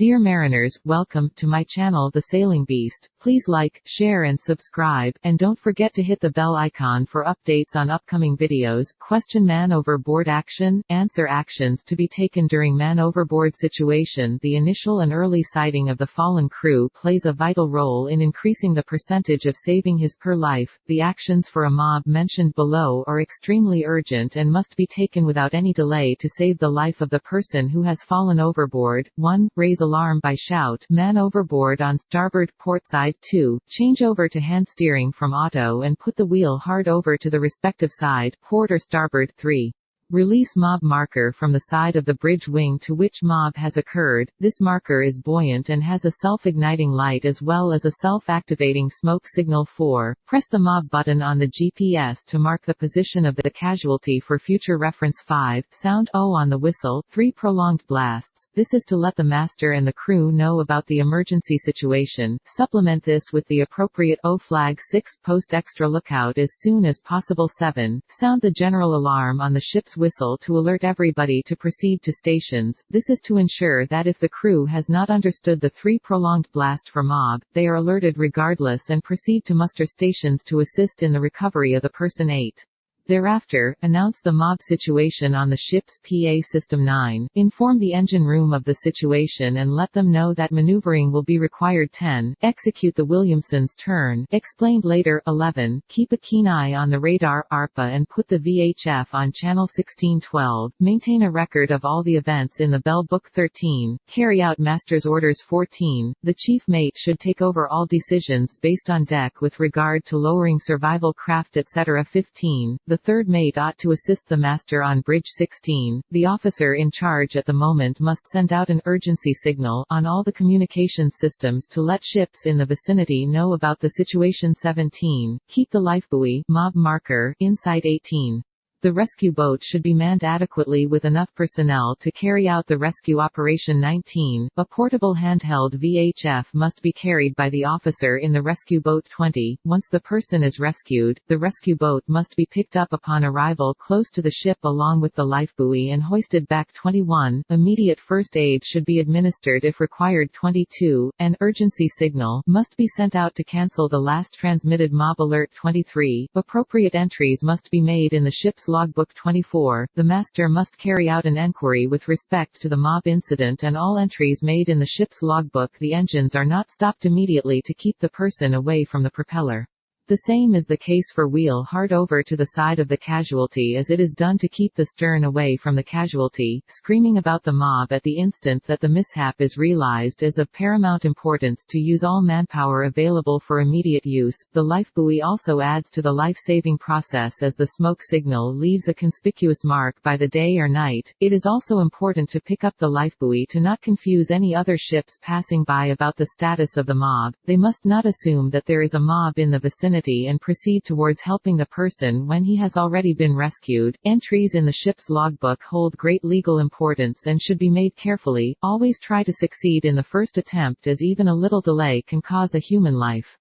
Dear mariners, welcome to my channel The Sailing Beast. Please like, share and subscribe, and don't forget to hit the bell icon for updates on upcoming videos. Question: man overboard action? Answer: actions to be taken during man overboard situation. The initial and early sighting of the fallen crew plays a vital role in increasing the percentage of saving his per life. The actions for a mob mentioned below are extremely urgent and must be taken without any delay to save the life of the person who has fallen overboard. 1. Raise alarm by shout: man overboard on starboard port side. 2. Change over to hand steering from auto and put the wheel hard over to the respective side, port or starboard. 3. Release mob marker from the side of the bridge wing to which mob has occurred. This marker is buoyant and has a self-igniting light as well as a self-activating smoke signal. 4. Press the mob button on the GPS to mark the position of the casualty for future reference. 5. Sound O on the whistle. 3. Prolonged blasts. This is to let the master and the crew know about the emergency situation. Supplement this with the appropriate O flag. 6. Post extra lookout as soon as possible. 7. Sound the general alarm on the ship's whistle to alert everybody to proceed to stations. This is to ensure that if the crew has not understood the 3 prolonged blast for mob, they are alerted regardless and proceed to muster stations to assist in the recovery of the person. 8. Thereafter, announce the mob situation on the ship's PA system. 9. Inform the engine room of the situation and let them know that maneuvering will be required. 10. Execute the Williamson's turn, explained later. 11. Keep a keen eye on the radar ARPA and put the VHF on channel 1612. Maintain a record of all the events in the bell book. 13. Carry out master's orders. 14. The chief mate should take over all decisions based on deck with regard to lowering survival craft, etc. 15. The third mate ought to assist the master on bridge. 16. The officer in charge at the moment must send out an urgency signal on all the communication systems to let ships in the vicinity know about the situation. 17. Keep the lifebuoy mob marker inside. 18. The rescue boat should be manned adequately with enough personnel to carry out the rescue operation. 19. A portable handheld VHF must be carried by the officer in the rescue boat. 20. Once the person is rescued, the rescue boat must be picked up upon arrival close to the ship along with the lifebuoy and hoisted back. 21. Immediate first aid should be administered if required. 22. An urgency signal must be sent out to cancel the last transmitted mob alert. 23. Appropriate entries must be made in the ship's logbook. 24. The master must carry out an enquiry with respect to the mob incident and all entries made in the ship's logbook. The engines are not stopped immediately to keep the person away from the propeller. The same is the case for wheel hard over to the side of the casualty as it is done to keep the stern away from the casualty. Screaming about the mob at the instant that the mishap is realized is of paramount importance to use all manpower available for immediate use. The lifebuoy also adds to the life-saving process as the smoke signal leaves a conspicuous mark by the day or night. It is also important to pick up the lifebuoy to not confuse any other ships passing by about the status of the mob. They must not assume that there is a mob in the vicinity and proceed towards helping the person when he has already been rescued. Entries in the ship's logbook hold great legal importance and should be made carefully. Always try to succeed in the first attempt as even a little delay can cause a human life.